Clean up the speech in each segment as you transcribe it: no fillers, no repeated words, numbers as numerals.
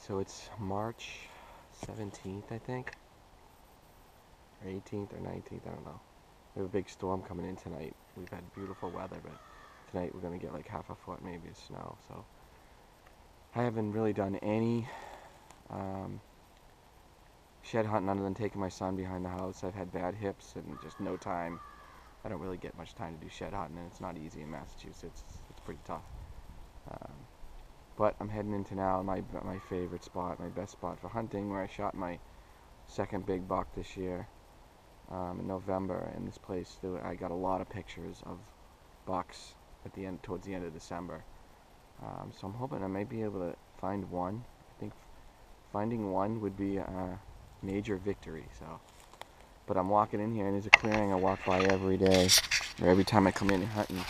So it's March 17th, I think, or 18th or 19th, I don't know. We have a big storm coming in tonight. We've had beautiful weather, but tonight we're going to get like half a foot maybe of snow. So I haven't really done any shed hunting other than taking my son behind the house. I've had bad hips and just no time. I don't really get much time to do shed hunting, and it's not easy in Massachusetts. It's pretty tough. But I'm heading into now my favorite spot, my best spot for hunting, where I shot my second big buck this year in November. In this place, I got a lot of pictures of bucks at the end, towards the end of December. So I'm hoping I might be able to find one. I think finding one would be a major victory. But I'm walking in here, and there's a clearing I walk by every day, or every time I come in hunting.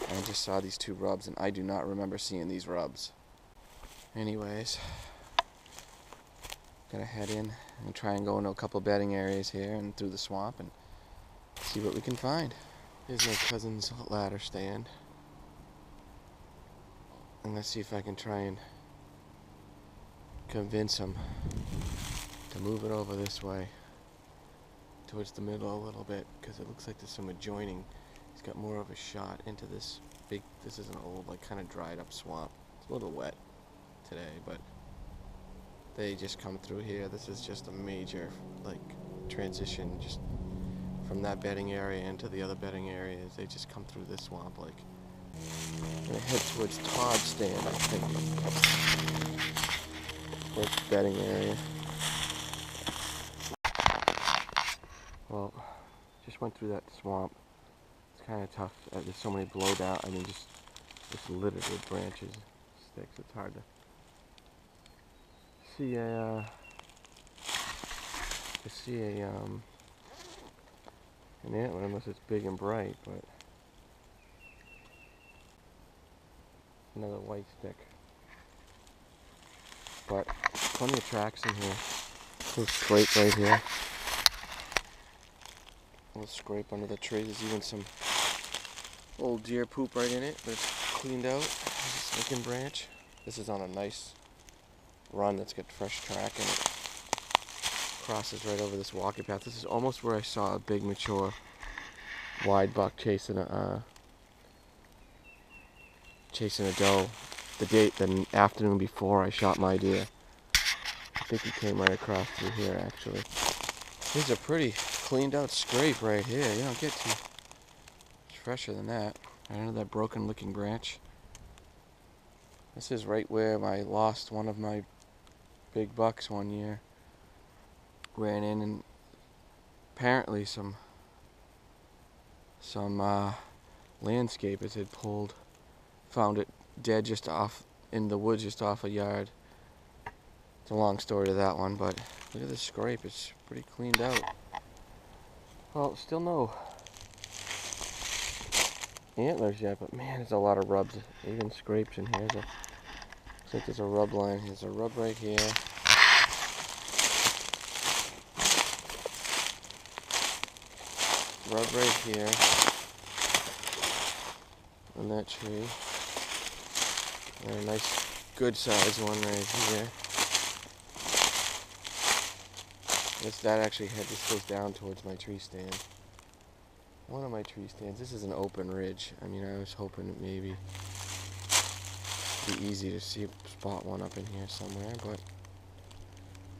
And I just saw these two rubs, and I do not remember seeing these rubs. Anyways, gonna head in and try and go into a couple bedding areas here and through the swamp and see what we can find. Here's my cousin's ladder stand. And let's see if I can try and convince him to move it over this way towards the middle a little bit, because it looks like there's some adjoining. He's got more of a shot into this big, this is an old, like, kind of dried up swamp. It's a little wet today, but they just come through here. This is just a major, like, transition just from that bedding area into the other bedding areas. They just come through this swamp, like. I'm gonna head towards Todd's stand, I think. Towards the bedding area. Well, just went through that swamp. It's kind of tough. There's so many blowdown. I mean, just littered with branches, sticks. It's hard to see an antler unless it's big and bright. But another white stick. But plenty of tracks in here. A little scrape right here. A little scrape under the tree. There's even some old deer poop right in it, but it's cleaned out. There's a stinking branch. This is on a nice run that's got fresh track in it. Crosses right over this walking path. This is almost where I saw a big mature wide buck chasing a doe the afternoon before I shot my deer. I think he came right across through here, actually. Here's a pretty cleaned out scrape right here. You don't get too much fresher than that. Right under that broken looking branch. This is right where I lost one of my big bucks one year. Ran in, and apparently some landscapers had found it dead just off in the woods, just off a yard. It's a long story to that one, but look at this scrape. It's pretty cleaned out. Well, still no antlers yet, but man, there's a lot of rubs, even scrapes in here. Looks like there's a rub line. There's a rub right here. Rub right here on that tree. And a nice, good sized one right here. That actually this goes down towards my tree stand. One of my tree stands. This is an open ridge. I mean, I was hoping it maybe be easy to spot one up in here somewhere, but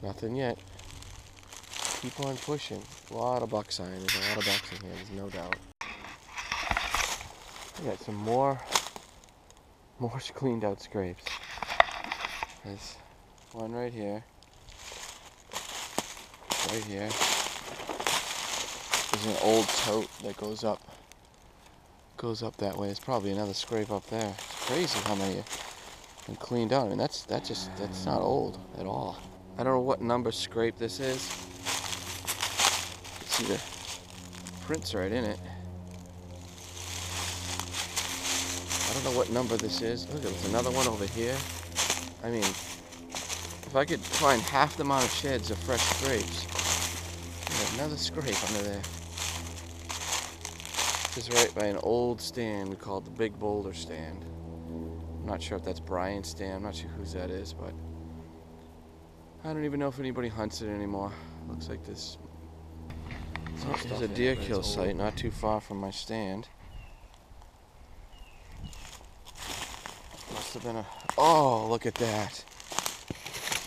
nothing yet. Keep on pushing. A lot of buck sign. There's a lot of bucks in here, there's no doubt. We got some more cleaned out scrapes. There's one right here. Right here. There's an old tote that goes up that way. There's probably another scrape up there. It's crazy how many have been cleaned out. I mean, that's not old at all. I don't know what number scrape this is. You can see the prints right in it. I don't know what number this is. Look, there's another one over here. I mean, if I could find half the amount of sheds of fresh scrapes. Another scrape under there. This is right by an old stand we call the Big Boulder stand. I'm not sure if that's Brian's stand. I'm not sure whose that is, but I don't even know if anybody hunts it anymore. Looks like this. There's a in deer it, but kill it's site old. not too far from my stand. Must have been a. Oh, look at that.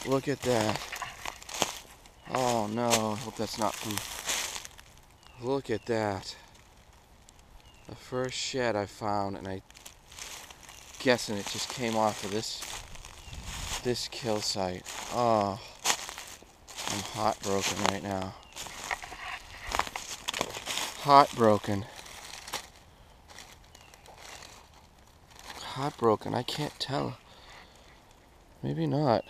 Look at that. Oh no, I hope that's not from. Look at that. The first shed I found, and I guessing it just came off of this kill site. Oh, I'm heartbroken right now. Heartbroken. Heartbroken. I can't tell. Maybe not.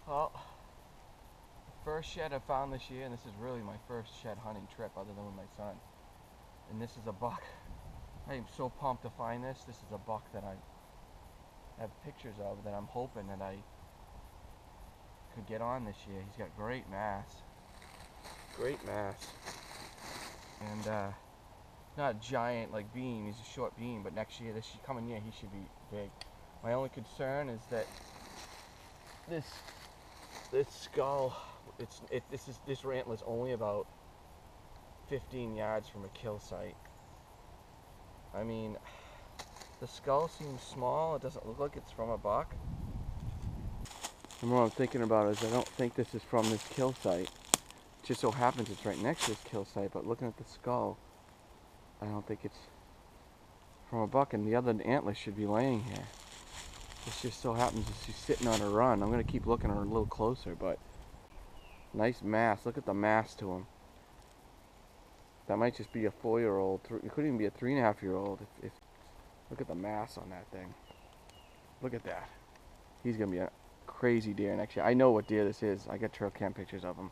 Well, the first shed I found this year, and this is really my first shed hunting trip other than with my son. And this is a buck. I am so pumped to find this. This is a buck that I have pictures of that I'm hoping that I could get on this year. He's got great mass. Great mass. And not giant like beam, he's a short beam, but next year, this coming year, he should be big. My only concern is that this skull, this antler's only about 15 yards from a kill site. I mean, the skull seems small. It doesn't look like it's from a buck. And what I'm thinking about is I don't think this is from this kill site. It just so happens it's right next to this kill site, but looking at the skull, I don't think it's from a buck, and the other antler should be laying here. This just so happens that she's sitting on a run. I'm going to keep looking at her a little closer, but nice mass. Look at the mass to him. That might just be a 4-year-old. It could even be a 3.5-year-old. If look at the mass on that thing. Look at that. He's going to be a crazy deer next year. I know what deer this is. I got trail cam pictures of him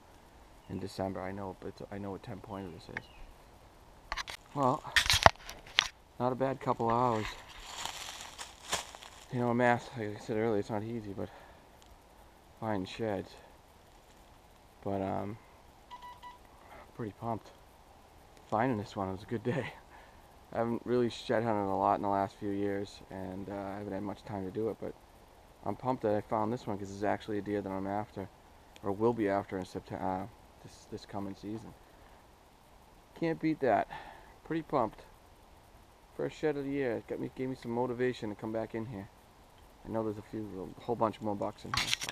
in December. I know what 10-pointer this is. Well, not a bad couple hours. You know, mass, like I said earlier, it's not easy, but finding sheds. But pretty pumped. Finding this one, it was a good day. I haven't really shed hunted a lot in the last few years, and I haven't had much time to do it, but I'm pumped that I found this one because it's actually a deer that I'm after, or will be after in September, this coming season. Can't beat that. Pretty pumped. First shed of the year. Gave me some motivation to come back in here. I know there's a whole bunch more bucks in here. So.